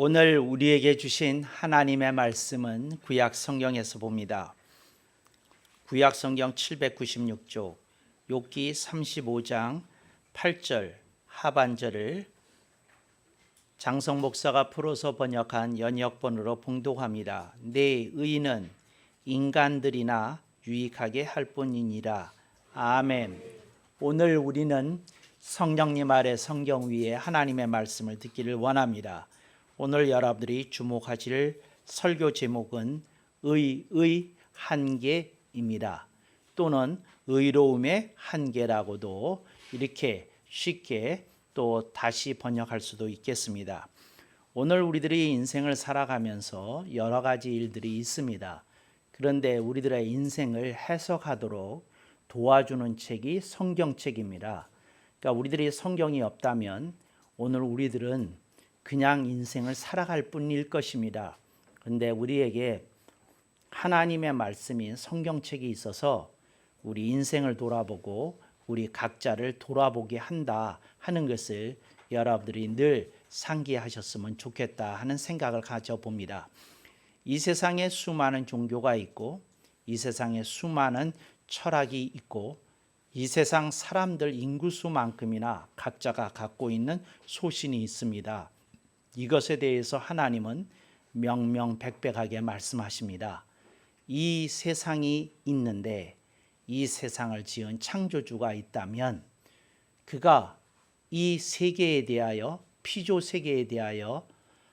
오늘 우리에게 주신 하나님의 말씀은 구약 성경에서 봅니다. 구약 성경 796쪽 욥기 35장 8절 하반절을 장성 목사가 풀어서 번역한 연역본으로 봉독합니다. 내 의는 인간들이나 유익하게 할 뿐이니라. 아멘. 오늘 우리는 성령님 아래 성경 위에 하나님의 말씀을 듣기를 원합니다. 오늘 여러분들이 주목하실 설교 제목은 의의 한계입니다. 또는 의로움의 한계라고도 이렇게 쉽게 또 다시 번역할 수도 있겠습니다. 오늘 우리들이 인생을 살아가면서 여러 가지 일들이 있습니다. 그런데 우리들의 인생을 해석하도록 도와주는 책이 성경책입니다. 그러니까 우리들이 성경이 없다면 오늘 우리들은 그냥 인생을 살아갈 뿐일 것입니다. 그런데 우리에게 하나님의 말씀인 성경책이 있어서 우리 인생을 돌아보고 우리 각자를 돌아보게 한다 하는 것을 여러분들이 늘 상기하셨으면 좋겠다 하는 생각을 가져봅니다. 이 세상에 수많은 종교가 있고 이 세상에 수많은 철학이 있고 이 세상 사람들 인구수만큼이나 각자가 갖고 있는 소신이 있습니다. 이것에 대해서 하나님은 명명백백하게 말씀하십니다. 이 세상이 있는데 이 세상을 지은 창조주가 있다면 그가 이 세계에 대하여 피조 세계에 대하여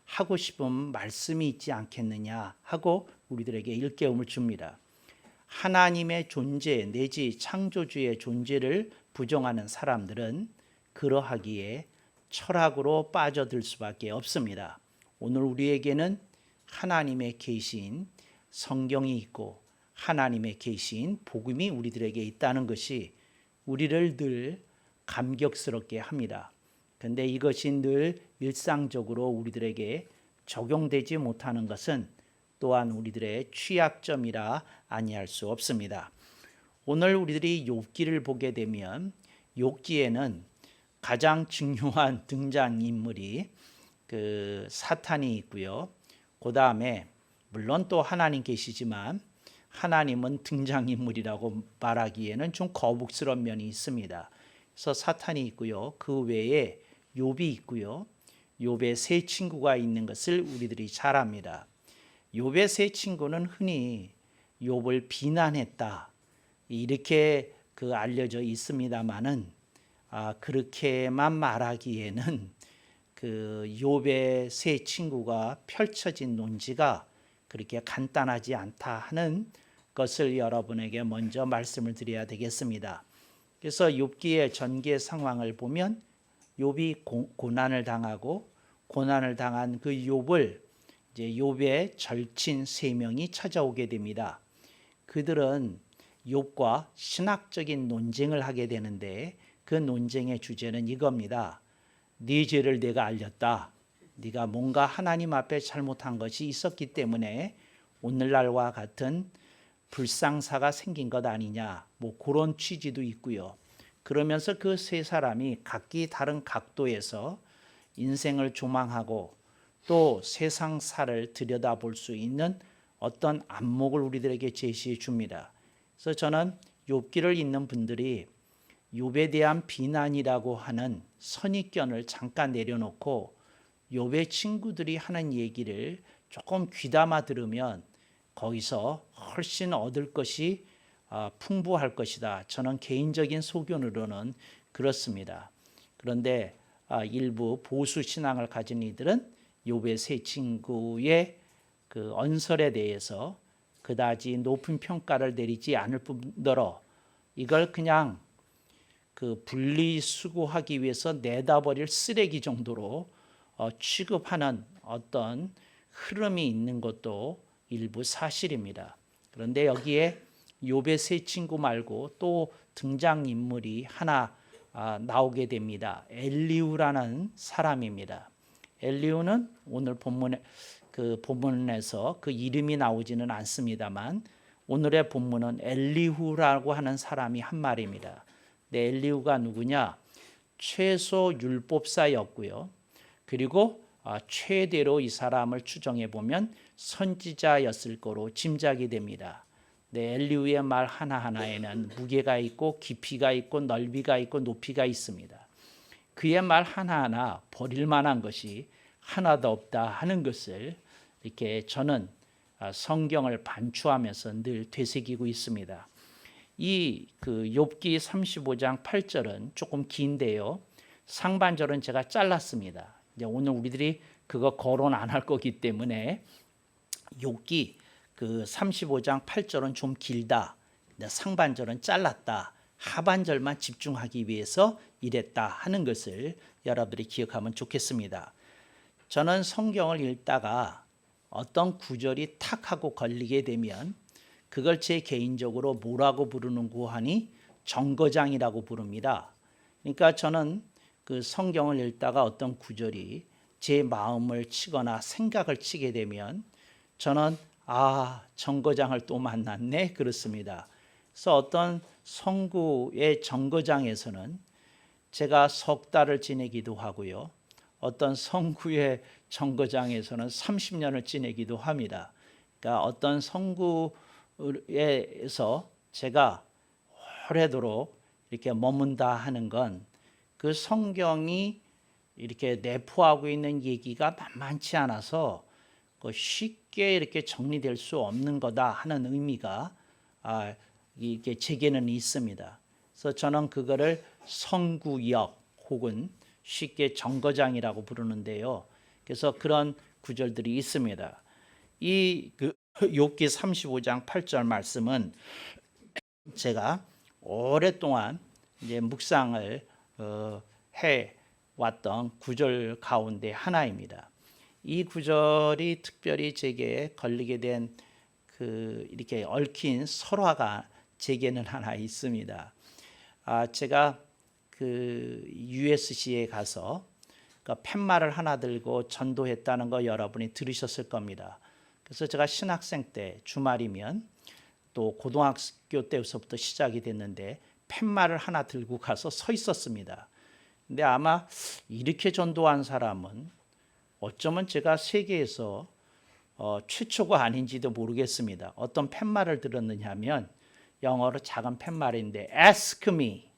하고 싶은 말씀이 있지 않겠느냐 하고 우리들에게 일깨움을 줍니다. 하나님의 존재 내지 창조주의 존재를 부정하는 사람들은 그러하기에 철학으로 빠져들 수밖에 없습니다. 오늘 우리에게는 하나님의 계시인 성경이 있고 하나님의 계시인 복음이 우리들에게 있다는 것이 우리를 늘 감격스럽게 합니다. 그런데 이것이 늘 일상적으로 우리들에게 적용되지 못하는 것은 또한 우리들의 취약점이라 아니할 수 없습니다. 오늘 우리들이 욥기를 보게 되면 욥기에는 가장 중요한 등장인물이 사탄이 있고요. 그 다음에 물론 또 하나님 계시지만 하나님은 등장인물이라고 말하기에는 좀 거북스러운 면이 있습니다. 그래서 사탄이 있고요. 그 외에 욥이 있고요. 욥의 세 친구가 있는 것을 우리들이 잘 압니다. 욥의 세 친구는 흔히 욥을 비난했다 이렇게 알려져 있습니다만은 그렇게만 말하기에는 욥의 세 친구가 펼쳐진 논지가 그렇게 간단하지 않다 하는 것을 여러분에게 먼저 말씀을 드려야 되겠습니다. 그래서 욥기의 전개 상황을 보면 욥이 고난을 당하고 고난을 당한 그 욥을 이제 욥의 절친 세 명이 찾아오게 됩니다. 그들은 욥과 신학적인 논쟁을 하게 되는데 그 논쟁의 주제는 이겁니다. 네 죄를 내가 알렸다. 네가 뭔가 하나님 앞에 잘못한 것이 있었기 때문에 오늘날과 같은 불상사가 생긴 것 아니냐. 그런 취지도 있고요. 그러면서 그 세 사람이 각기 다른 각도에서 인생을 조망하고 또 세상사를 들여다볼 수 있는 어떤 안목을 우리들에게 제시해 줍니다. 그래서 저는 욥기를 읽는 분들이 욥에 대한 비난이라고 하는 선입견을 잠깐 내려놓고 욥의 친구들이 하는 얘기를 조금 귀담아 들으면 거기서 훨씬 얻을 것이 풍부할 것이다. 저는 개인적인 소견으로는 그렇습니다. 그런데 일부 보수 신앙을 가진 이들은 욥의 세 친구의 그 언설에 대해서 그다지 높은 평가를 내리지 않을 뿐더러 이걸 그냥 분리수거하기 위해서 내다버릴 쓰레기 정도로 취급하는 어떤 흐름이 있는 것도 일부 사실입니다. 그런데 여기에 욥의 세 친구 말고 또 등장인물이 하나 나오게 됩니다. 엘리후라는 사람입니다. 엘리후는 오늘 본문에서 그 이름이 나오지는 않습니다만 오늘의 본문은 엘리후라고 하는 사람이 한 말입니다. 엘리후가 누구냐? 최소 율법사였고요. 그리고 최대로 이 사람을 추정해 보면 선지자였을 거로 짐작이 됩니다. 네, 엘리후의 말 하나하나에는 무게가 있고 깊이가 있고 넓이가 있고 높이가 있습니다. 그의 말 하나하나 버릴 만한 것이 하나도 없다 하는 것을 이렇게 저는 성경을 반추하면서 늘 되새기고 있습니다. 이 욥기 35장 8절은 조금 긴데요. 상반절은 제가 잘랐습니다. 이제 오늘 우리들이 그거 거론 안 할 거기 때문에 욥기 35장 8절은 좀 길다. 상반절은 잘랐다. 하반절만 집중하기 위해서 이랬다 하는 것을 여러분들이 기억하면 좋겠습니다. 저는 성경을 읽다가 어떤 구절이 탁 하고 걸리게 되면 그걸 제 개인적으로 뭐라고 부르는고 하니 정거장이라고 부릅니다. 그러니까 저는 그 성경을 읽다가 어떤 구절이 제 마음을 치거나 생각을 치게 되면 저는 정거장을 또 만났네 그렇습니다. 그래서 어떤 성구의 정거장에서는 제가 석 달을 지내기도 하고요. 어떤 성구의 정거장에서는 30년을 지내기도 합니다. 그러니까 어떤 성구에서 제가 오래도록 이렇게 머문다 하는 건 그 성경이 이렇게 내포하고 있는 얘기가 만만치 않아서 쉽게 이렇게 정리될 수 없는 거다 하는 의미가 이게 제게는 있습니다. 그래서 저는 그거를 성구역 혹은 쉽게 정거장이라고 부르는데요. 그래서 그런 구절들이 있습니다. 이 욥기 35장 8절 말씀은 제가 오랫동안 이제 묵상을 해 왔던 구절 가운데 하나입니다. 이 구절이 특별히 제게 걸리게 된 이렇게 얽힌 설화가 제게는 하나 있습니다. 제가 USC에 가서 팻말을 하나 들고 전도했다는 거 여러분이 들으셨을 겁니다. 그래서 제가 신학생 때 주말이면 또 고등학교 때부터 시작이 됐는데 팻말을 하나 들고 가서 서 있었습니다. 근데 아마 이렇게 전도한 사람은 어쩌면 제가 세계에서 최초가 아닌지도 모르겠습니다. 어떤 팻말을 들었느냐 하면 영어로 작은 팻말인데 Ask me,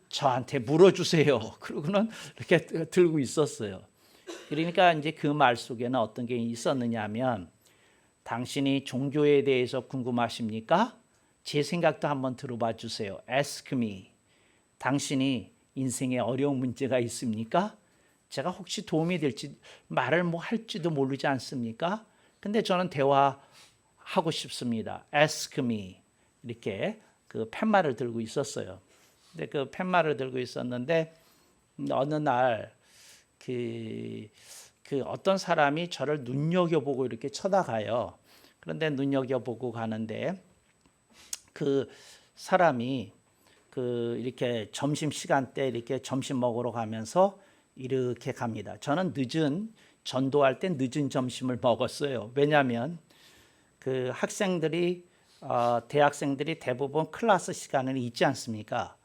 저한테 물어주세요. 그러고는 이렇게 들고 있었어요. 그러니까 이제 그 말 속에는 어떤 게 있었느냐 하면 당신이 종교에 대해서 궁금하십니까? 제 생각도 한번 들어봐 주세요. Ask me. 당신이 인생에 어려운 문제가 있습니까? 제가 혹시 도움이 될지 말을 할지도 모르지 않습니까? 근데 저는 대화하고 싶습니다. Ask me. 이렇게 그 팻말을 들고 있었어요. 근데 그 팻말을 들고 있었는데 어느 날 어떤 사람이 저를 눈여겨보고 이렇게 쳐다가요. 그런데 눈여겨보고 가는데 그 사람이 이렇게 점심 시간 때 이렇게 점심 먹으러 가면서 이렇게 갑니다. 저는 전도할 때 늦은 점심을 먹었어요. 왜냐하면 그 대학생들이 대부분 클래스 시간을 잊지 않습니까?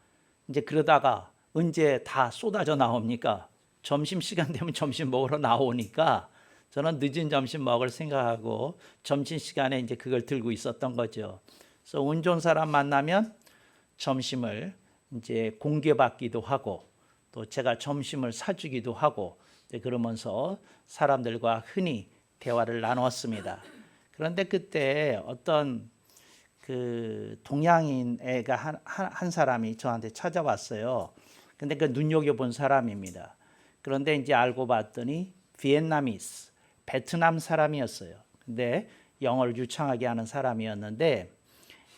이제 그러다가 언제 다 쏟아져 나옵니까? 점심 시간 되면 점심 먹으러 나오니까 저는 늦은 점심 먹을 생각하고 점심 시간에 이제 그걸 들고 있었던 거죠. 그래서 운 좋은 사람 만나면 점심을 이제 공개받기도 하고 또 제가 점심을 사주기도 하고 그러면서 사람들과 흔히 대화를 나눴습니다. 그런데 그때 어떤 동양인 애가 한 사람이 저한테 찾아왔어요. 근데 그 눈여겨본 사람입니다. 그런데 이제 알고 봤더니 비엔나미스, 베트남 사람이었어요. 근데 영어를 유창하게 하는 사람이었는데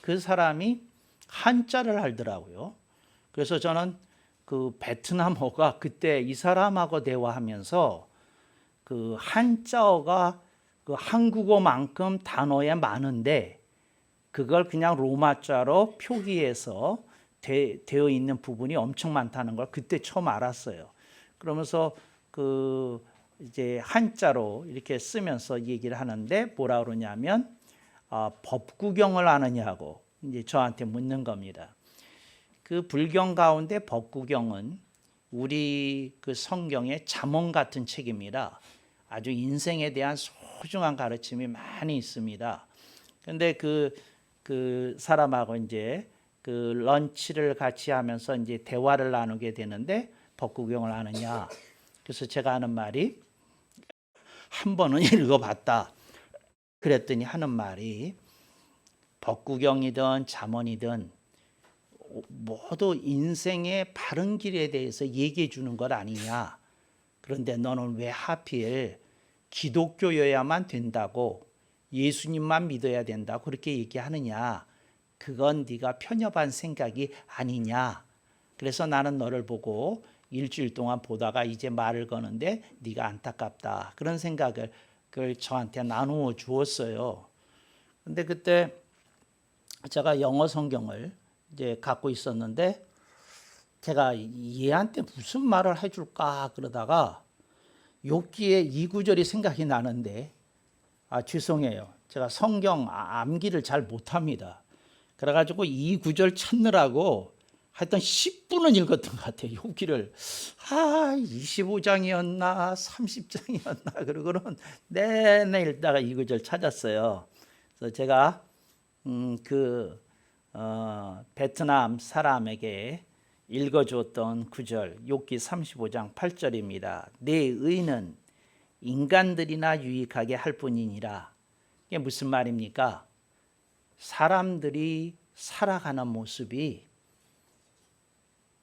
그 사람이 한자를 알더라고요. 그래서 저는 그 베트남어가 그때 이 사람하고 대화하면서 그 한자어가 그 한국어만큼 단어에 많은데 그걸 그냥 로마자로 표기해서 되어 있는 부분이 엄청 많다는 걸 그때 처음 알았어요. 그러면서 이제 한자로 이렇게 쓰면서 얘기를 하는데 뭐라 그러냐면 법구경을 아느냐고 이제 저한테 묻는 겁니다. 그 불경 가운데 법구경은 우리 그 성경의 잠언 같은 책입니다. 아주 인생에 대한 소중한 가르침이 많이 있습니다. 근데 그 사람하고 이제 그 런치를 같이 하면서 이제 대화를 나누게 되는데 벚구경을 하느냐. 그래서 제가 하는 말이 한 번은 읽어봤다. 그랬더니 하는 말이 벚구경이든 잠언이든 모두 인생의 바른 길에 대해서 얘기해 주는 것 아니냐. 그런데 너는 왜 하필 기독교여야만 된다고 예수님만 믿어야 된다고 그렇게 얘기하느냐. 그건 네가 편협한 생각이 아니냐. 그래서 나는 너를 보고 일주일 동안 보다가 이제 말을 거는데 네가 안타깝다. 그런 생각을 그걸 저한테 나누어 주었어요. 근데 그때 제가 영어 성경을 이제 갖고 있었는데 제가 얘한테 무슨 말을 해줄까 그러다가 욥기의 이 구절이 생각이 나는데 죄송해요. 제가 성경 암기를 잘 못합니다. 그래가지고 이 구절 찾느라고 하여튼 10분은 읽었던 것 같아요. 욥기를 25장이었나 30장이었나 그러고는 내내 읽다가 이 구절 찾았어요. 그래서 제가 베트남 사람에게 읽어주었던 구절 욥기 35장 8절입니다. 내 의는 인간들이나 유익하게 할 뿐이니라. 이게 무슨 말입니까? 사람들이 살아가는 모습이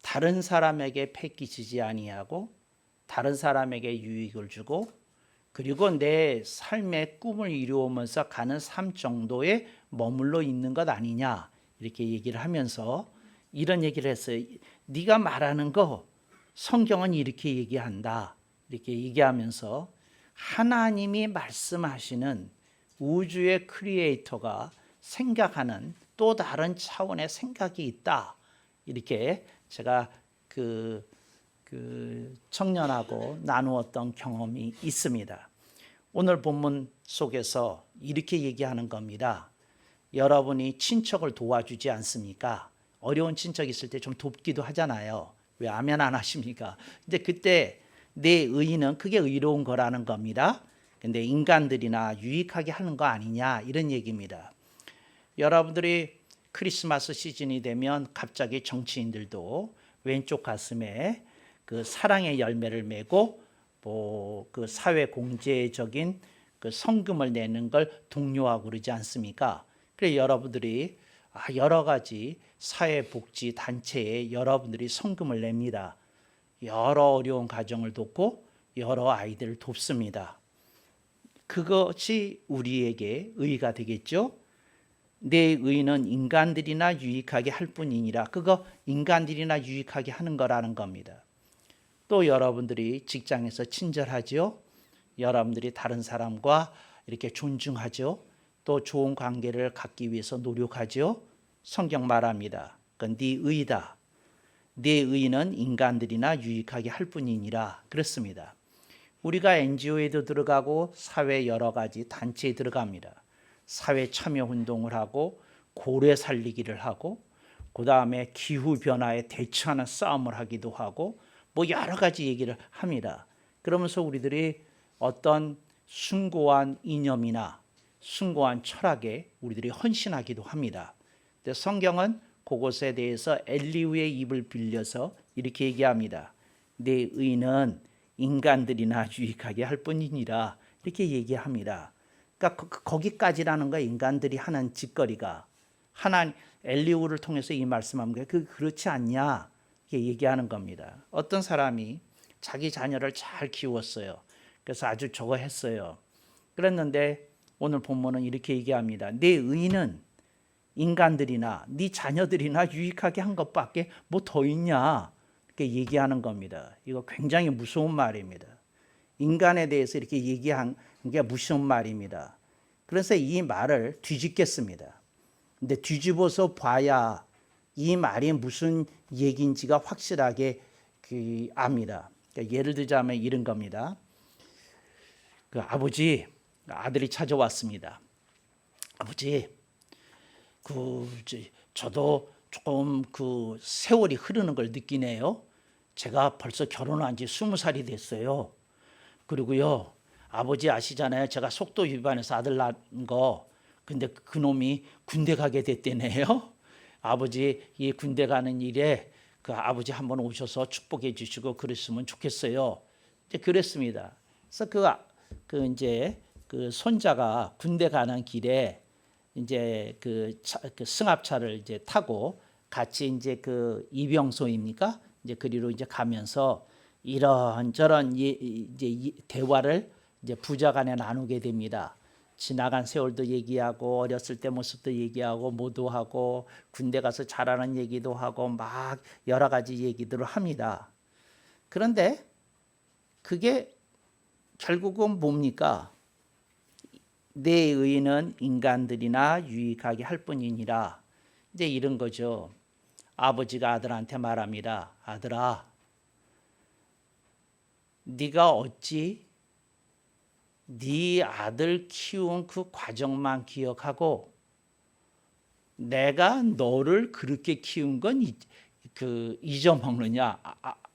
다른 사람에게 패기지지 아니하고 다른 사람에게 유익을 주고 그리고 내 삶의 꿈을 이루면서 가는 삶 정도에 머물러 있는 것 아니냐 이렇게 얘기를 하면서 이런 얘기를 했어요. 네가 말하는 거 성경은 이렇게 얘기한다. 이렇게 얘기하면서 하나님이 말씀하시는 우주의 크리에이터가 생각하는 또 다른 차원의 생각이 있다. 이렇게 제가 그 청년하고 나누었던 경험이 있습니다. 오늘 본문 속에서 이렇게 얘기하는 겁니다. 여러분이 친척을 도와주지 않습니까? 어려운 친척 있을 때 좀 돕기도 하잖아요. 왜 아멘 안 하십니까? 근데 그때 내 의는 그게 의로운 거라는 겁니다. 근데 인간들이나 유익하게 하는 거 아니냐 이런 얘기입니다. 여러분들이 크리스마스 시즌이 되면 갑자기 정치인들도 왼쪽 가슴에 그 사랑의 열매를 메고 그 사회 공제적인 그 성금을 내는 걸 독려하고 그러지 않습니까? 그래 여러분들이 여러 가지 사회복지 단체에 여러분들이 성금을 냅니다. 여러 어려운 가정을 돕고 여러 아이들을 돕습니다. 그것이 우리에게 의가 되겠죠? 내 의는 인간들이나 유익하게 할 뿐이니라. 그거 인간들이나 유익하게 하는 거라는 겁니다. 또 여러분들이 직장에서 친절하죠. 여러분들이 다른 사람과 이렇게 존중하죠. 또 좋은 관계를 갖기 위해서 노력하죠. 성경 말합니다. 그건 네 의다. 네 의는 인간들이나 유익하게 할 뿐이니라. 그렇습니다. 우리가 NGO에도 들어가고 사회 여러 가지 단체에 들어갑니다. 사회 참여 운동을 하고 고래 살리기를 하고 그 다음에 기후 변화에 대처하는 싸움을 하기도 하고 뭐 여러 가지 얘기를 합니다. 그러면서 우리들이 어떤 숭고한 이념이나 숭고한 철학에 우리들이 헌신하기도 합니다. 근데 성경은 그것에 대해서 엘리후의 입을 빌려서 이렇게 얘기합니다. 내 의는 인간들이나 유익하게 할 뿐이니라 이렇게 얘기합니다. 그러니까 거기까지라는 거야. 인간들이 하는 짓거리가 하나님 엘리후를 통해서 이 말씀합니다. 그렇지 않냐 이렇게 얘기하는 겁니다. 어떤 사람이 자기 자녀를 잘 키웠어요. 그래서 아주 저거 했어요. 그랬는데 오늘 본문은 이렇게 얘기합니다. 내 의는 인간들이나 네 자녀들이나 유익하게 한 것밖에 뭐 더 있냐 이렇게 얘기하는 겁니다. 이거 굉장히 무서운 말입니다. 인간에 대해서 이렇게 얘기한 게 무서운 말입니다. 그래서 이 말을 뒤집겠습니다. 근데 뒤집어서 봐야 이 말이 무슨 얘기인지가 확실하게 압니다. 그러니까 예를 들자면 이런 겁니다. 그 아들이 찾아왔습니다. 아버지, 저도 조금 세월이 흐르는 걸 느끼네요. 제가 벌써 결혼한 지 20살이 됐어요. 그리고요, 아버지 아시잖아요. 제가 속도 위반해서 아들 낳은 거. 근데 그놈이 군대 가게 됐대네요. 아버지 이 군대 가는 일에 그 아버지 한번 오셔서 축복해 주시고 그랬으면 좋겠어요. 이제 그랬습니다. 그래서 이제 그 손자가 군대 가는 길에 이제 그 승합차를 이제 타고 같이 이제 그 이병소입니까? 이제 그리로 이제 가면서 이런저런 이제 대화를 이제 부자간에 나누게 됩니다. 지나간 세월도 얘기하고 어렸을 때 모습도 얘기하고 모두하고 군대 가서 잘하는 얘기도 하고 막 여러 가지 얘기들을 합니다. 그런데 그게 결국은 뭡니까? 내 의는 인간들이나 유익하게 할 뿐이니라. 이제 이런 거죠. 아버지가 아들한테 말합니다. 아들아, 네가 어찌 네 아들 키운 그 과정만 기억하고 내가 너를 그렇게 키운 건 잊어먹느냐?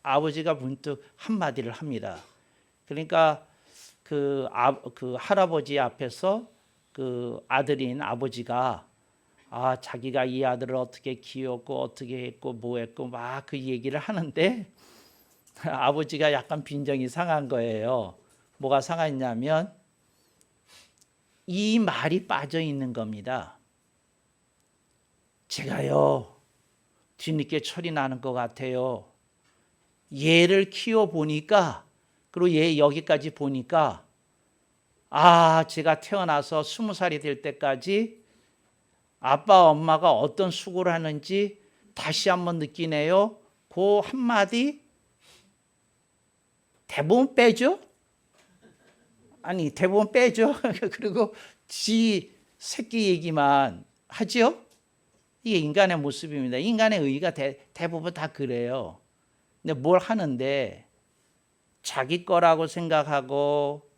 아버지가 문득 한마디를 합니다. 그러니까 그 할아버지 앞에서 그 아들인 아버지가 자기가 이 아들을 어떻게 키웠고 어떻게 했고 뭐 했고 막 그 얘기를 하는데 아버지가 약간 빈정이 상한 거예요. 뭐가 상했냐면 이 말이 빠져 있는 겁니다. 제가요 뒤늦게 철이 나는 것 같아요. 얘를 키워 보니까 그리고 얘 여기까지 보니까 제가 태어나서 20살이 될 때까지 아빠 엄마가 어떤 수고를 하는지 다시 한번 느끼네요. 그 한마디 대부분 빼죠. 아니 대부분 빼죠. 그리고 지 새끼 얘기만 하죠. 이게 인간의 모습입니다. 인간의 의의가 대부분 다 그래요. 근데 뭘 하는데 자기 거라고 생각하고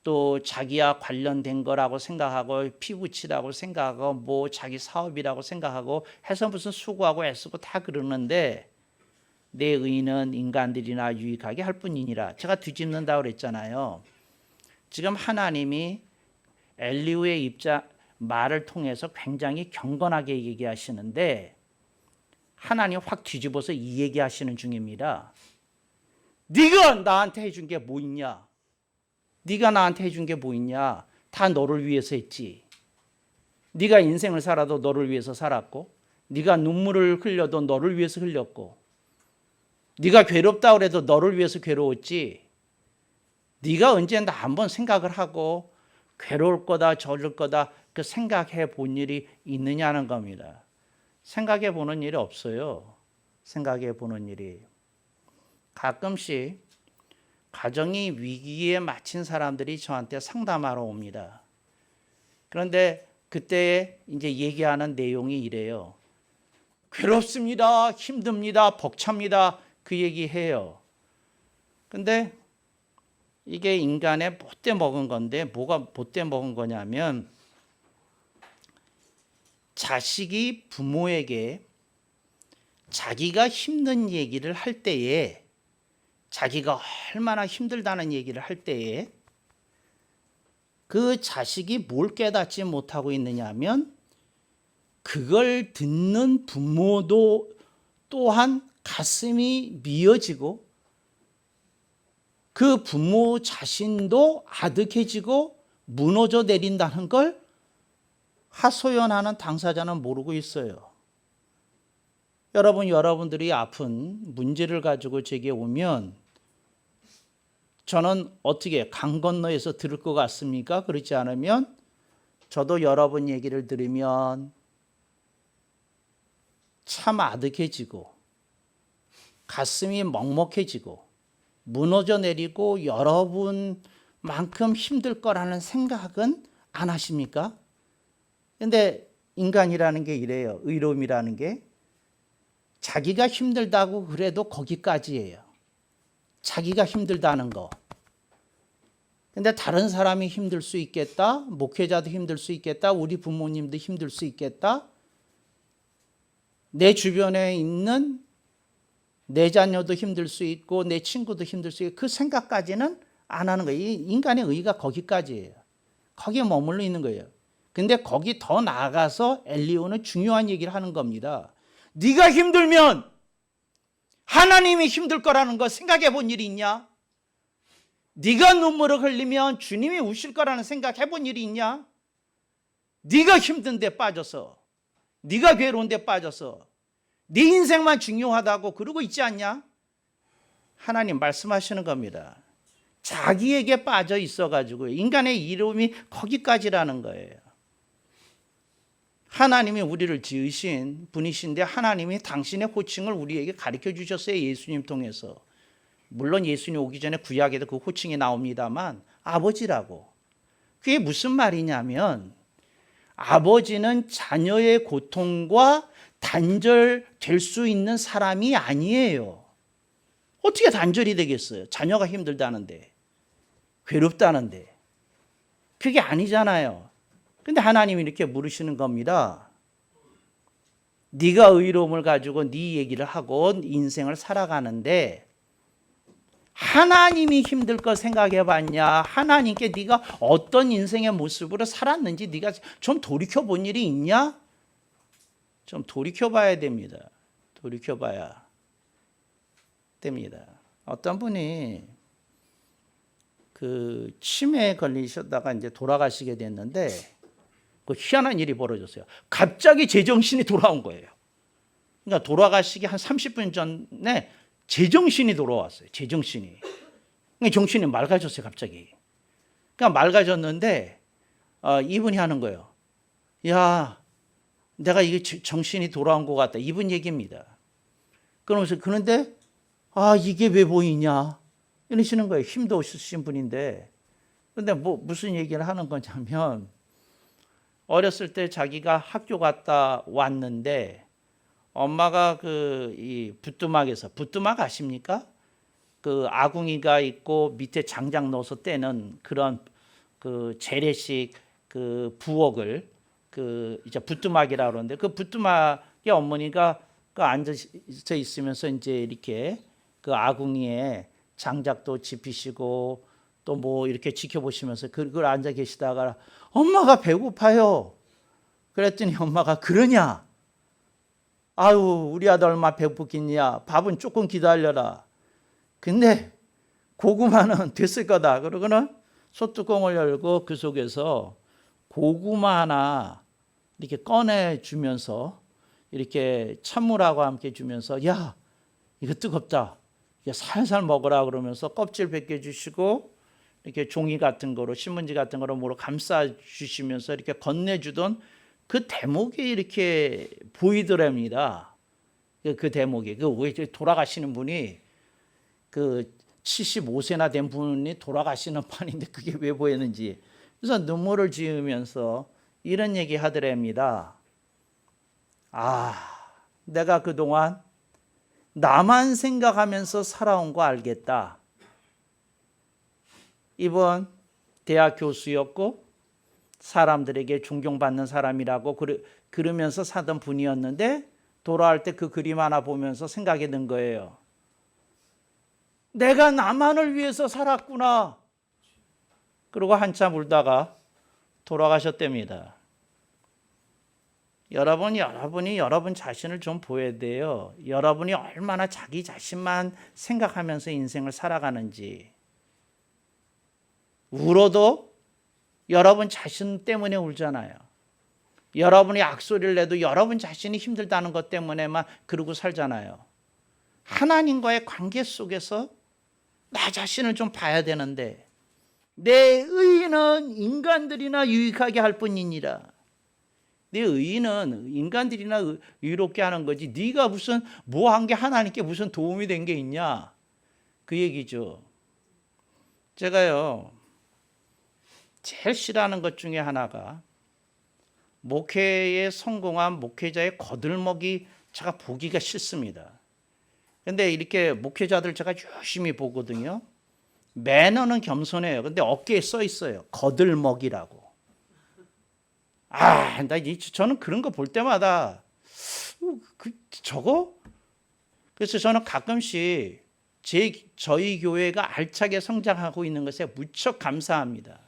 또 자기와 관련된 거라고 생각하고 피부치라고 생각하고 뭐 자기 사업이라고 생각하고 해서 무슨 수고하고 애쓰고 다 그러는데 내 의의는 인간들이나 유익하게 할 뿐이니라. 제가 뒤집는다고 그랬잖아요. 지금 하나님이 엘리후의 말을 통해서 굉장히 경건하게 얘기하시는데 하나님 확 뒤집어서 이 얘기하시는 중입니다. 네가 나한테 해준 게 뭐 있냐? 네가 나한테 해준 게 뭐 있냐? 다 너를 위해서 했지. 네가 인생을 살아도 너를 위해서 살았고 네가 눈물을 흘려도 너를 위해서 흘렸고 네가 괴롭다 그래도 너를 위해서 괴로웠지. 네가 언제 나 한번 생각을 하고 괴로울 거다 저럴 거다 그 생각해 본 일이 있느냐는 겁니다. 생각해 보는 일이 없어요. 생각해 보는 일이. 가끔씩 가정이 위기에 마친 사람들이 저한테 상담하러 옵니다. 그런데 그때 이제 얘기하는 내용이 이래요. 괴롭습니다. 힘듭니다. 벅찹니다. 그 얘기해요. 근데 이게 인간의 못돼 먹은 건데 뭐가 못돼 먹은 거냐면 자식이 부모에게 자기가 힘든 얘기를 할 때에 자기가 얼마나 힘들다는 얘기를 할 때에 그 자식이 뭘 깨닫지 못하고 있느냐면 그걸 듣는 부모도 또한 가슴이 미어지고 그 부모 자신도 아득해지고 무너져 내린다는 걸 하소연하는 당사자는 모르고 있어요. 여러분들이 아픈 문제를 가지고 제게 오면 저는 어떻게 강 건너에서 들을 것 같습니까? 그렇지 않으면 저도 여러분 얘기를 들으면 참 아득해지고 가슴이 먹먹해지고 무너져 내리고 여러분만큼 힘들 거라는 생각은 안 하십니까? 근데 인간이라는 게 이래요. 의로움이라는 게 자기가 힘들다고 그래도 거기까지예요. 자기가 힘들다는 거. 근데 다른 사람이 힘들 수 있겠다. 목회자도 힘들 수 있겠다. 우리 부모님도 힘들 수 있겠다. 내 주변에 있는 내 자녀도 힘들 수 있고 내 친구도 힘들 수 있고 그 생각까지는 안 하는 거예요. 이 인간의 의의가 거기까지예요. 거기에 머물러 있는 거예요. 근데 거기 더 나아가서 엘리야는 중요한 얘기를 하는 겁니다. 네가 힘들면 하나님이 힘들 거라는 거 생각해 본 일이 있냐? 네가 눈물을 흘리면 주님이 우실 거라는 생각해 본 일이 있냐? 네가 힘든 데 빠져서, 네가 괴로운 데 빠져서 네 인생만 중요하다고 그러고 있지 않냐? 하나님 말씀하시는 겁니다. 자기에게 빠져 있어가지고 인간의 이름이 거기까지라는 거예요. 하나님이 우리를 지으신 분이신데 하나님이 당신의 호칭을 우리에게 가르쳐 주셨어요. 예수님 통해서. 물론 예수님 오기 전에 구약에도 그 호칭이 나옵니다만 아버지라고. 그게 무슨 말이냐면 아버지는 자녀의 고통과 단절될 수 있는 사람이 아니에요. 어떻게 단절이 되겠어요? 자녀가 힘들다는데, 괴롭다는데. 그게 아니잖아요. 근데 하나님이 이렇게 물으시는 겁니다. 네가 의로움을 가지고 네 얘기를 하고 인생을 살아가는데 하나님이 힘들 거 생각해 봤냐? 하나님께 네가 어떤 인생의 모습으로 살았는지 네가 좀 돌이켜 본 일이 있냐? 좀 돌이켜 봐야 됩니다. 돌이켜 봐야 됩니다. 어떤 분이 그 치매에 걸리셨다가 이제 돌아가시게 됐는데 그 희한한 일이 벌어졌어요. 갑자기 제정신이 돌아온 거예요. 그러니까 돌아가시기 한 30분 전에 제정신이 돌아왔어요. 제정신이. 그러니까 정신이 맑아졌어요. 갑자기. 그러니까 맑아졌는데 이분이 하는 거예요. 야, 내가 이게 정신이 돌아온 것 같다. 이분 얘기입니다. 그러면서 그런데 이게 왜 보이냐? 이러시는 거예요. 힘도 없으신 분인데. 그런데 무슨 얘기를 하는 거냐면 어렸을 때 자기가 학교 갔다 왔는데 엄마가 이 부뚜막에서, 부뚜막 아십니까? 그 아궁이가 있고 밑에 장작 넣어서 떼는 그런 그 재래식 그 부엌을 그 이제 부뚜막이라고 그러는데 그 부뚜막에 어머니가 그 앉아 있으면서 이제 이렇게 그 아궁이에 장작도 지피시고 또 뭐 이렇게 지켜보시면서 그걸 앉아 계시다가 엄마가 배고파요. 그랬더니 엄마가 그러냐? 아유, 우리 아들 얼마 배고프겠냐? 밥은 조금 기다려라. 근데 고구마는 됐을 거다. 그러고는 소뚜껑을 열고 그 속에서 고구마 하나 이렇게 꺼내주면서 이렇게 찬물하고 함께 주면서 야, 이거 뜨겁다. 이거 살살 먹으라 그러면서 껍질 벗겨주시고 이렇게 종이 같은 거로 신문지 같은 거로 뭐로 감싸 주시면서 이렇게 건네주던 그 대목이 이렇게 보이더랍니다. 그 대목이 그 돌아가시는 분이 그 75세나 된 분이 돌아가시는 판인데 그게 왜 보였는지. 그래서 눈물을 지으면서 이런 얘기 하더랍니다. 내가 그동안 나만 생각하면서 살아온 거 알겠다. 이번 대학 교수였고 사람들에게 존경받는 사람이라고 그러면서 사던 분이었는데 돌아올 때 그 그림 하나 보면서 생각이 든 거예요. 내가 나만을 위해서 살았구나. 그리고 한참 울다가 돌아가셨답니다. 여러분이 여러분 자신을 좀 보여야 돼요. 여러분이 얼마나 자기 자신만 생각하면서 인생을 살아가는지. 울어도 여러분 자신 때문에 울잖아요. 여러분이 악소리를 내도 여러분 자신이 힘들다는 것 때문에만 그러고 살잖아요. 하나님과의 관계 속에서 나 자신을 좀 봐야 되는데 내 의의는 인간들이나 유익하게 할 뿐이니라. 내 의의는 인간들이나 의롭게 하는 거지 네가 무슨 뭐 한 게 하나님께 무슨 도움이 된 게 있냐 그 얘기죠. 제가요 제일 싫어하는 것 중에 하나가 목회에 성공한 목회자의 거들먹이 제가 보기가 싫습니다. 근데 이렇게 목회자들 제가 열심히 보거든요. 매너는 겸손해요. 근데 어깨에 써 있어요. 거들먹이라고. 저는 그런 거 볼 때마다 저거? 그래서 저는 가끔씩 저희 교회가 알차게 성장하고 있는 것에 무척 감사합니다.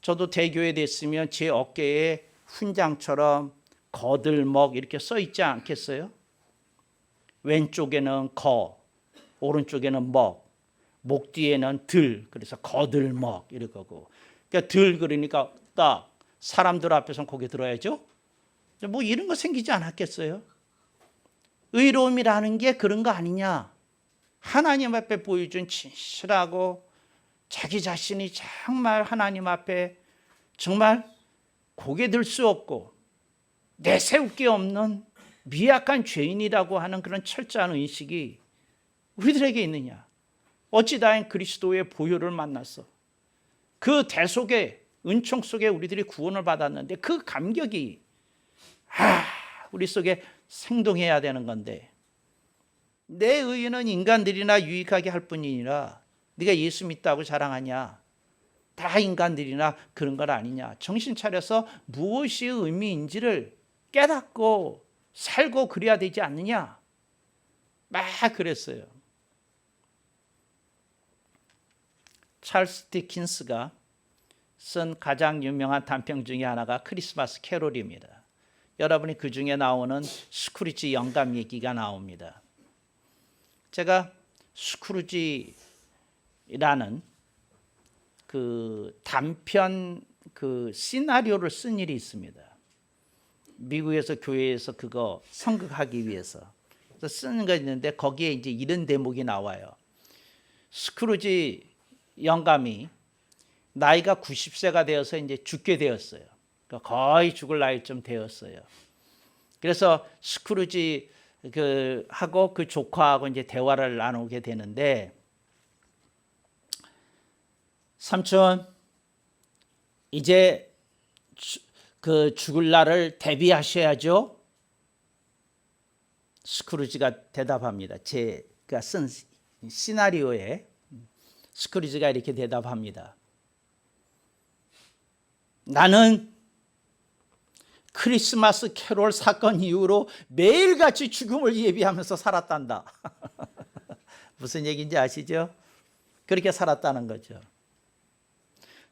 저도 대교회 됐으면 제 어깨에 훈장처럼 거들먹 이렇게 써 있지 않겠어요? 왼쪽에는 거, 오른쪽에는 먹, 목 뒤에는 들, 그래서 거들먹 이러고. 그러니까 들 그러니까 딱 사람들 앞에서 고개 들어야죠. 뭐 이런 거 생기지 않았겠어요? 의로움이라는 게 그런 거 아니냐? 하나님 앞에 보여준 진실하고 자기 자신이 정말 하나님 앞에 정말 고개 들 수 없고 내세울 게 없는 미약한 죄인이라고 하는 그런 철저한 의식이 우리들에게 있느냐? 어찌 다행 그리스도의 보혈을 만났어. 그 대속의 은총 속에 우리들이 구원을 받았는데 그 감격이 우리 속에 생동해야 되는 건데 내 의의는 인간들이나 유익하게 할 뿐이니라 네가 예수 믿다고 자랑하냐? 다 인간들이나 그런 건 아니냐? 정신 차려서 무엇이 의미인지를 깨닫고 살고 그래야 되지 않느냐? 막 그랬어요. 찰스 디킨스가 쓴 가장 유명한 단편 중에 하나가 크리스마스 캐롤입니다. 여러분이 그 중에 나오는 스크루지 영감 얘기가 나옵니다. 제가 스크루지라는 그 단편 그 시나리오를 쓴 일이 있습니다. 미국에서 교회에서 그거 선극하기 위해서 쓰는 거 있는데 거기에 이제 이런 대목이 나와요. 스크루지 영감이 나이가 90세가 되어서 이제 죽게 되었어요. 그러니까 거의 죽을 나이쯤 되었어요. 그래서 스크루지 하고 그 조카하고 이제 대화를 나누게 되는데, 삼촌 이제 그 죽을 날을 대비하셔야죠. 스크루지가 대답합니다. 제가 쓴 시나리오에 스크루지가 이렇게 대답합니다. 나는 크리스마스 캐롤 사건 이후로 매일같이 죽음을 예비하면서 살았단다. 무슨 얘기인지 아시죠? 그렇게 살았다는 거죠.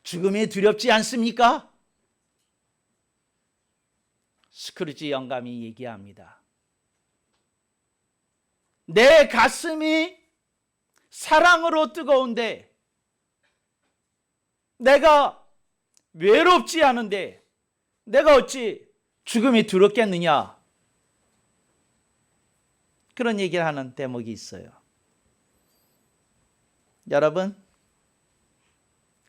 죽음이 두렵지 않습니까? 스크루지 영감이 얘기합니다. 내 가슴이 사랑으로 뜨거운데 내가 외롭지 않은데 내가 어찌 죽음이 두렵겠느냐? 그런 얘기를 하는 대목이 있어요. 여러분,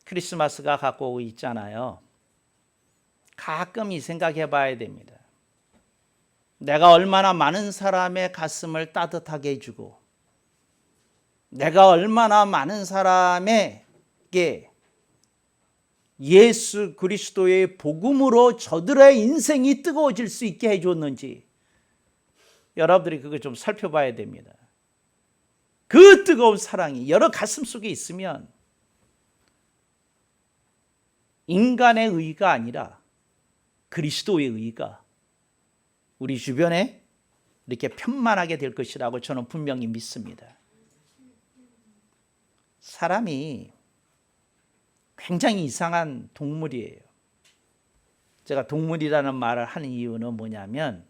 크리스마스가 갖고 오고 있잖아요. 가끔 이 생각해 봐야 됩니다. 내가 얼마나 많은 사람의 가슴을 따뜻하게 해주고 내가 얼마나 많은 사람에게 예수 그리스도의 복음으로 저들의 인생이 뜨거워질 수 있게 해줬는지 여러분들이 그거 좀 살펴봐야 됩니다. 그 뜨거운 사랑이 여러 가슴 속에 있으면 인간의 의가 아니라 그리스도의 의가 우리 주변에 이렇게 편만하게 될 것이라고 저는 분명히 믿습니다. 사람이 굉장히 이상한 동물이에요. 제가 동물이라는 말을 하는 이유는 뭐냐면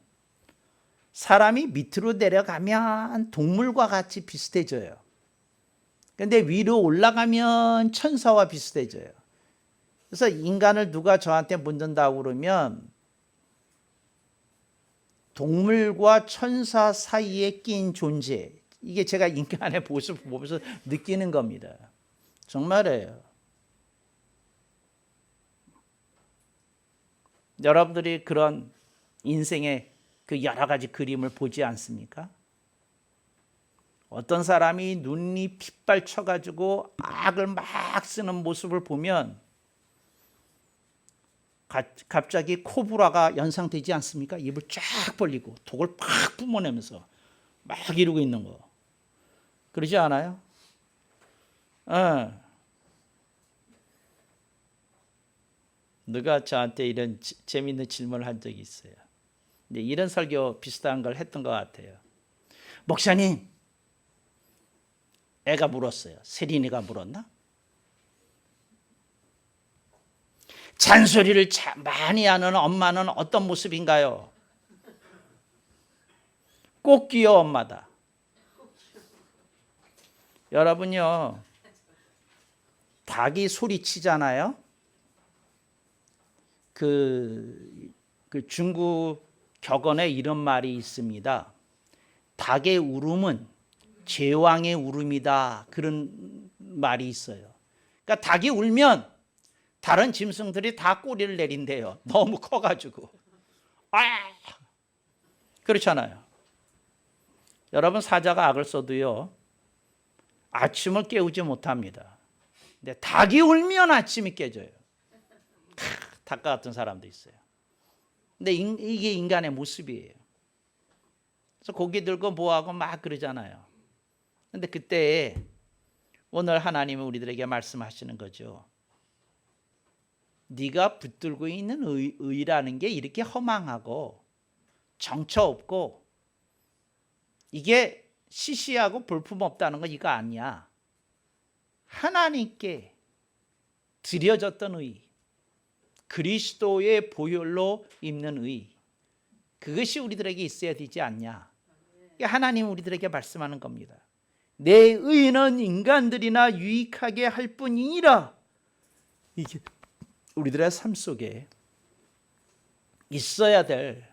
사람이 밑으로 내려가면 동물과 같이 비슷해져요. 그런데 위로 올라가면 천사와 비슷해져요. 그래서 인간을 누가 저한테 묻는다고 그러면 동물과 천사 사이에 낀 존재, 이게 제가 인간의 모습을 보면서 느끼는 겁니다. 정말이에요. 여러분들이 그런 인생의 그 여러 가지 그림을 보지 않습니까? 어떤 사람이 눈이 핏발쳐가지고 악을 막 쓰는 모습을 보면 갑자기 코브라가 연상되지 않습니까? 입을 쫙 벌리고 독을 팍 뿜어내면서 막 이러고 있는 거. 그러지 않아요? 누가 저한테 이런 재미있는 질문을 한 적이 있어요. 근데 이런 설교 비슷한 걸 했던 것 같아요. 목사님, 애가 물었어요. 세린이가 물었나? 잔소리를 많이 하는 엄마는 어떤 모습인가요? 꽃기어 엄마다. 여러분요, 닭이 소리치잖아요. 그 중국 격언에 이런 말이 있습니다. 닭의 울음은 제왕의 울음이다. 그런 말이 있어요. 그러니까 닭이 울면 다른 짐승들이 다 꼬리를 내린대요. 너무 커가지고. 그렇잖아요. 여러분, 사자가 악을 써도요, 아침을 깨우지 못합니다. 근데 닭이 울면 아침이 깨져요. 닭과 같은 사람도 있어요. 근데 이게 인간의 모습이에요. 그래서 고기 들고 뭐하고 막 그러잖아요. 근데 그때 오늘 하나님은 우리들에게 말씀하시는 거죠. 네가 붙들고 있는 의라는 게 이렇게 허망하고 정처 없고 이게 시시하고 볼품없다는 거 이거 아니야. 하나님께 드려졌던 의, 그리스도의 보혈로 입는 의, 그것이 우리들에게 있어야 되지 않냐. 하나님 우리들에게 말씀하는 겁니다. 내 의는 인간들이나 유익하게 할 뿐이니라. 이게 우리들의 삶 속에 있어야 될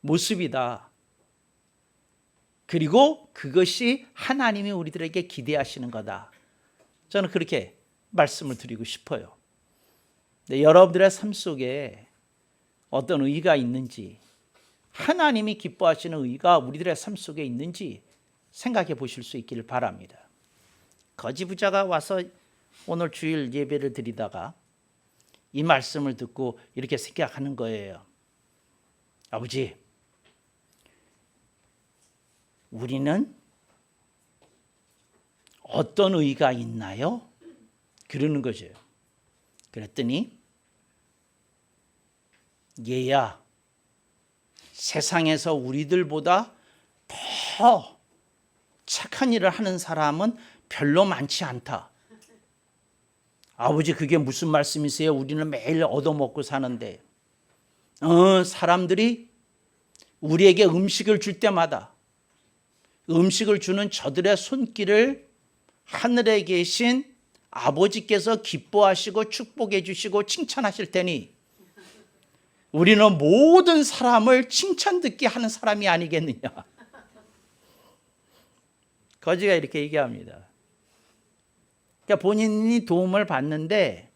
모습이다. 그리고 그것이 하나님이 우리들에게 기대하시는 거다. 저는 그렇게 말씀을 드리고 싶어요. 네, 여러분들의 삶 속에 어떤 의가 있는지, 하나님이 기뻐하시는 의가 우리들의 삶 속에 있는지 생각해 보실 수 있기를 바랍니다. 거지 부자가 와서 오늘 주일 예배를 드리다가 이 말씀을 듣고 이렇게 생각하는 거예요. 아버지, 우리는 어떤 의가 있나요? 그러는 거죠. 그랬더니 얘야, 세상에서 우리들보다 더 착한 일을 하는 사람은 별로 많지 않다. 아버지, 그게 무슨 말씀이세요? 우리는 매일 얻어먹고 사는데 사람들이 우리에게 음식을 줄 때마다 음식을 주는 저들의 손길을 하늘에 계신 아버지께서 기뻐하시고 축복해 주시고 칭찬하실 테니 우리는 모든 사람을 칭찬 듣게 하는 사람이 아니겠느냐. 거지가 이렇게 얘기합니다. 그러니까 본인이 도움을 받는데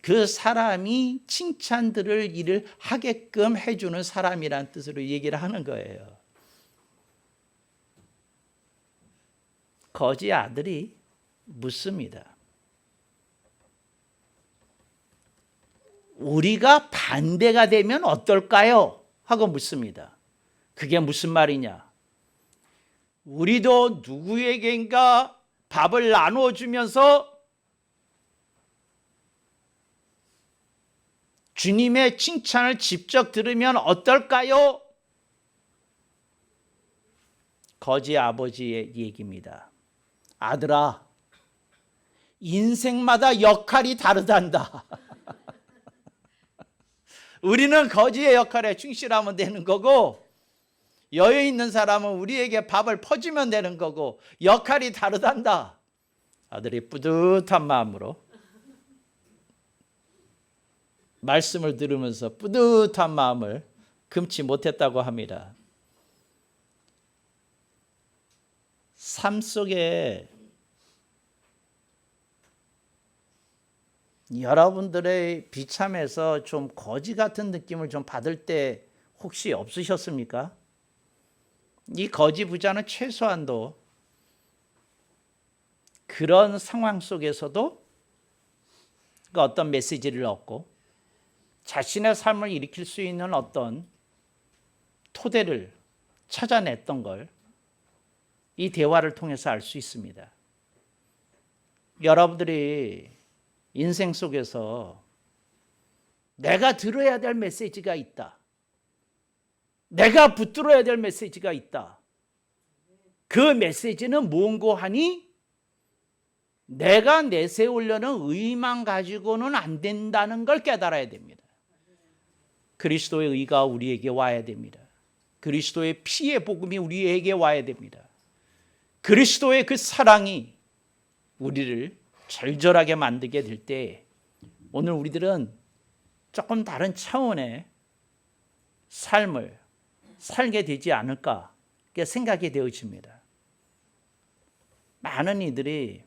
그 사람이 칭찬 들을 일을 하게끔 해주는 사람이란 뜻으로 얘기를 하는 거예요. 거지 아들이 묻습니다. 우리가 반대가 되면 어떨까요? 하고 묻습니다. 그게 무슨 말이냐? 우리도 누구에겐가 밥을 나눠주면서 주님의 칭찬을 직접 들으면 어떨까요? 거지 아버지의 얘기입니다. 아들아, 인생마다 역할이 다르단다. 우리는 거지의 역할에 충실하면 되는 거고 여유 있는 사람은 우리에게 밥을 퍼주면 되는 거고 역할이 다르단다. 아들이 뿌듯한 마음으로 말씀을 들으면서 뿌듯한 마음을 금치 못했다고 합니다. 삶 속에 여러분들의 비참해서 좀 거지 같은 느낌을 좀 받을 때 혹시 없으셨습니까? 이 거지 부자는 최소한도 그런 상황 속에서도 어떤 메시지를 얻고 자신의 삶을 일으킬 수 있는 어떤 토대를 찾아냈던 걸 이 대화를 통해서 알 수 있습니다. 여러분들이 인생 속에서 내가 들어야 될 메시지가 있다. 내가 붙들어야 될 메시지가 있다. 그 메시지는 뭔고 하니 내가 내세우려는 의만 가지고는 안 된다는 걸 깨달아야 됩니다. 그리스도의 의가 우리에게 와야 됩니다. 그리스도의 피의 복음이 우리에게 와야 됩니다. 그리스도의 그 사랑이 우리를 절절하게 만들게 될 때 오늘 우리들은 조금 다른 차원의 삶을 살게 되지 않을까 생각이 되어집니다. 많은 이들이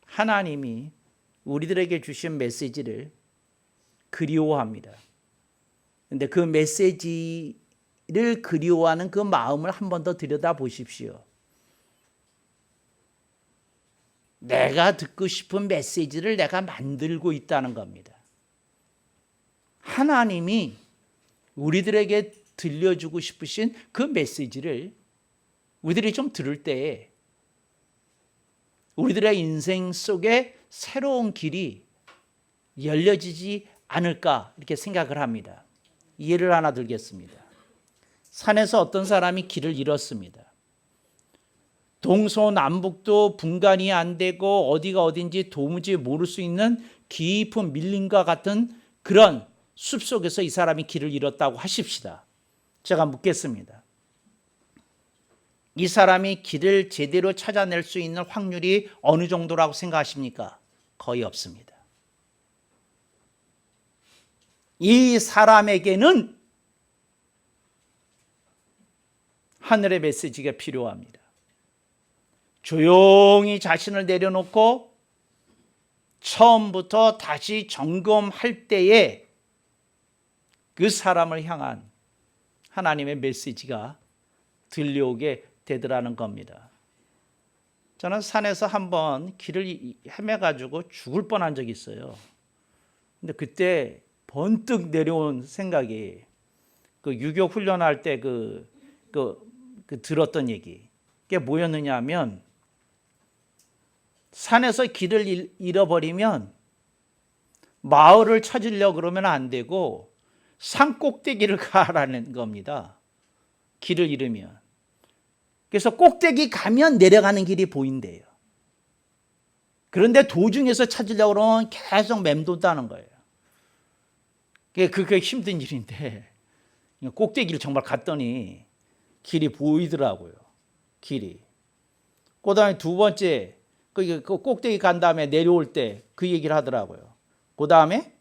하나님이 우리들에게 주신 메시지를 그리워합니다. 그런데 그 메시지를 그리워하는 그 마음을 한 번 더 들여다보십시오. 내가 듣고 싶은 메시지를 내가 만들고 있다는 겁니다. 하나님이 우리들에게 들려주고 싶으신 그 메시지를 우리들이 좀 들을 때에 우리들의 인생 속에 새로운 길이 열려지지 않을까 이렇게 생각을 합니다. 예를 하나 들겠습니다. 산에서 어떤 사람이 길을 잃었습니다. 동서남북도 분간이 안 되고 어디가 어딘지 도무지 모를 수 있는 깊은 밀림과 같은 그런 숲속에서 이 사람이 길을 잃었다고 하십시다. 제가 묻겠습니다. 이 사람이 길을 제대로 찾아낼 수 있는 확률이 어느 정도라고 생각하십니까? 거의 없습니다. 이 사람에게는 하늘의 메시지가 필요합니다. 조용히 자신을 내려놓고 처음부터 다시 점검할 때에 그 사람을 향한 하나님의 메시지가 들려오게 되더라는 겁니다. 저는 산에서 한번 길을 헤매가지고 죽을 뻔한 적이 있어요. 근데 그때 번뜩 내려온 생각이 그 유교 훈련할 때 들었던 얘기. 그게 뭐였느냐 하면 산에서 길을 잃어버리면 마을을 찾으려고 그러면 안 되고 산 꼭대기를 가라는 겁니다. 길을 잃으면. 그래서 꼭대기 가면 내려가는 길이 보인대요. 그런데 도중에서 찾으려고 그러면 계속 맴돈다는 거예요. 그게 힘든 일인데 꼭대기를 정말 갔더니 길이 보이더라고요. 길이. 그다음에 두 번째 그 꼭대기 간 다음에 내려올 때 그 얘기를 하더라고요. 그다음에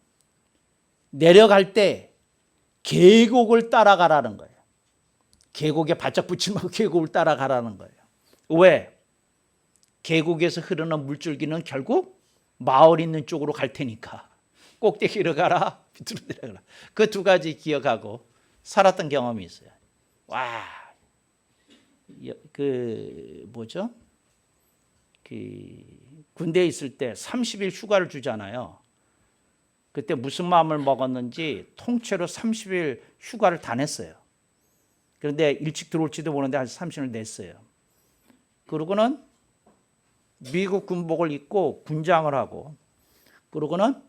내려갈 때 계곡을 따라가라는 거예요. 계곡에 바짝 붙지 말고 계곡을 따라가라는 거예요. 왜? 계곡에서 흐르는 물줄기는 결국 마을 있는 쪽으로 갈 테니까 꼭대기로 가라, 밑으로 내려가라. 그 두 가지 기억하고 살았던 경험이 있어요. 와, 군대에 있을 때 30일 휴가를 주잖아요. 그때 무슨 마음을 먹었는지 통째로 30일 휴가를 다 냈어요. 그런데 일찍 들어올지도 모르는데 한 30일 냈어요. 그러고는 미국 군복을 입고 군장을 하고 그러고는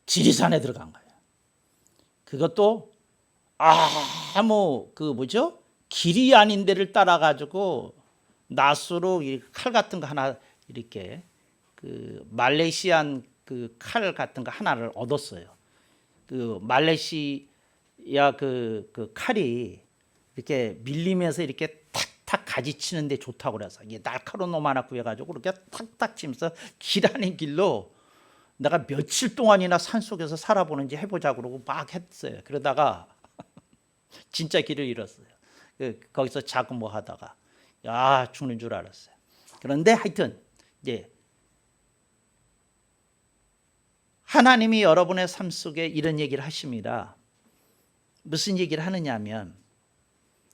지리산에 들어간 거예요. 그것도 아무 길이 아닌 데를 따라가지고 낫으로 칼 같은 거 하나 이렇게 말레이시안 칼 같은 거 하나를 얻었어요. 말레이시아 칼이 이렇게 밀리면서 이렇게 탁탁 가지치는데 좋다고 그래서 이게 날카로운 놈 하나 구해가지고 이렇게 탁탁 치면서 길 아닌 길로 내가 며칠 동안이나 산 속에서 살아보는지 해보자고 그러고 막 했어요. 그러다가 진짜 길을 잃었어요. 거기서 자고 뭐 하다가 죽는 줄 알았어요. 그런데 하여튼 이제 하나님이 여러분의 삶 속에 이런 얘기를 하십니다. 무슨 얘기를 하느냐 하면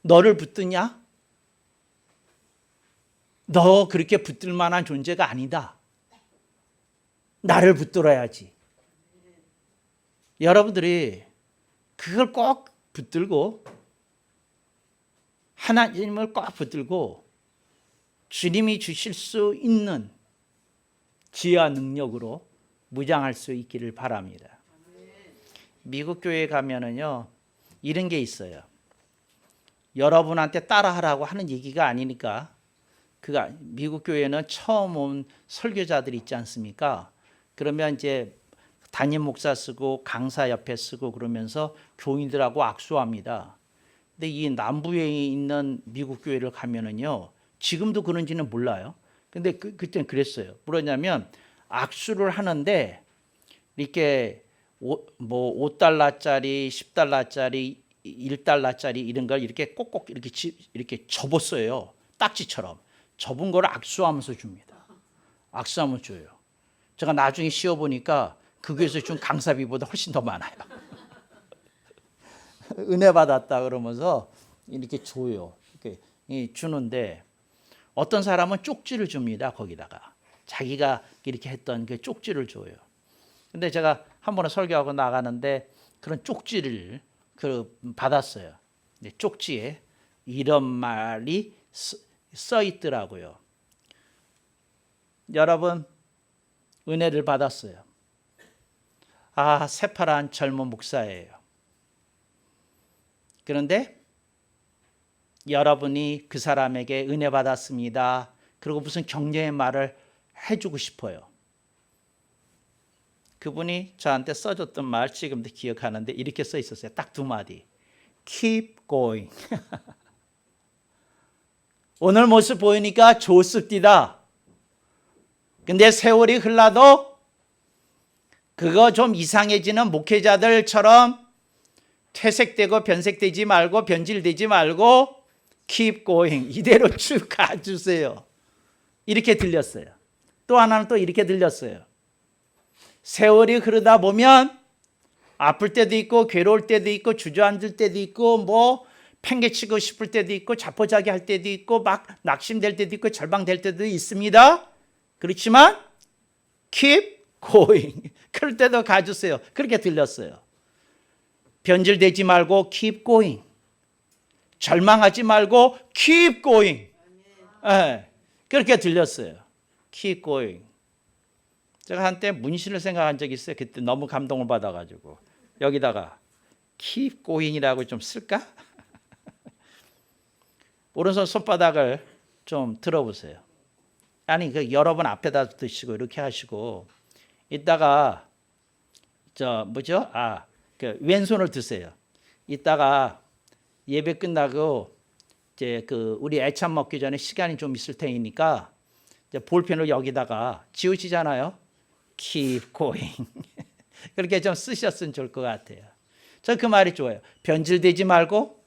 너를 붙드냐? 너 그렇게 붙들 만한 존재가 아니다. 나를 붙들어야지. 여러분들이 그걸 꼭 붙들고 하나님을 꼭 붙들고 주님이 주실 수 있는 지혜와 능력으로 무장할 수 있기를 바랍니다. 미국 교회에 가면은요, 이런 게 있어요. 여러분한테 따라하라고 하는 얘기가 아니니까. 미국 교회는 처음 온 설교자들이 있지 않습니까? 그러면 이제 담임 목사 쓰고 강사 옆에 쓰고 그러면서 교인들하고 악수합니다. 근데 이 남부에 있는 미국 교회를 가면은요, 지금도 그런지는 몰라요. 근데 그때는 그랬어요. 뭐냐면 악수를 하는데 이렇게 뭐 5달러짜리, 10달러짜리, 1달러짜리 이런 걸 이렇게 꼭꼭 이렇게 접었어요. 딱지처럼. 접은 걸 악수하면서 줍니다. 악수하면서 줘요. 제가 나중에 씌워보니까 그 교회에서 준 강사비보다 훨씬 더 많아요. 은혜 받았다 그러면서 이렇게 줘요. 이렇게 주는데 어떤 사람은 쪽지를 줍니다. 거기다가 자기가 이렇게 했던 그 쪽지를 줘요. 근데 제가 한 번에 설교하고 나가는데 그런 쪽지를 받았어요. 쪽지에 이런 말이 써 있더라고요. 여러분, 은혜를 받았어요. 아, 새파란 젊은 목사예요. 그런데 여러분이 그 사람에게 은혜 받았습니다. 그리고 무슨 격려의 말을 해주고 싶어요. 그분이 저한테 써줬던 말 지금도 기억하는데 이렇게 써 있었어요. 딱 2마디. Keep going. 오늘 모습 보이니까 좋습디다. 근데 세월이 흘러도 그거 좀 이상해지는 목회자들처럼 퇴색되고 변색되지 말고 변질되지 말고 keep going. 이대로 쭉 가주세요. 이렇게 들렸어요. 또 하나는 또 이렇게 들렸어요. 세월이 흐르다 보면 아플 때도 있고 괴로울 때도 있고 주저앉을 때도 있고 뭐 팽개치고 싶을 때도 있고 자포자기 할 때도 있고 막 낙심될 때도 있고 절망될 때도 있습니다. 그렇지만 keep going. 그럴 때도 가주세요. 그렇게 들렸어요. 변질되지 말고 keep going. 절망하지 말고 keep going. 네, 그렇게 들렸어요. keep going. 제가 한때 문신을 생각한 적이 있어요. 그때 너무 감동을 받아가지고 여기다가 keep going이라고 좀 쓸까? 오른손 손바닥을 좀 들어보세요. 아니 여러분 앞에다 드시고 이렇게 하시고 이따가 왼손을 드세요. 이따가 예배 끝나고 이제 우리 애참 먹기 전에 시간이 좀 있을 테니까 이제 볼펜을 여기다가 지우시잖아요. Keep going. 그렇게 좀 쓰셨으면 좋을 것 같아요. 저 그 말이 좋아요. 변질되지 말고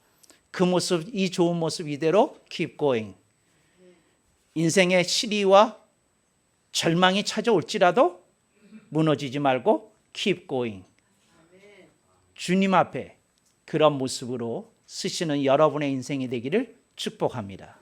그 모습, 이 좋은 모습 이대로 keep going. 인생의 시리와 절망이 찾아올지라도 무너지지 말고 keep going. 주님 앞에 그런 모습으로 쓰시는 여러분의 인생이 되기를 축복합니다.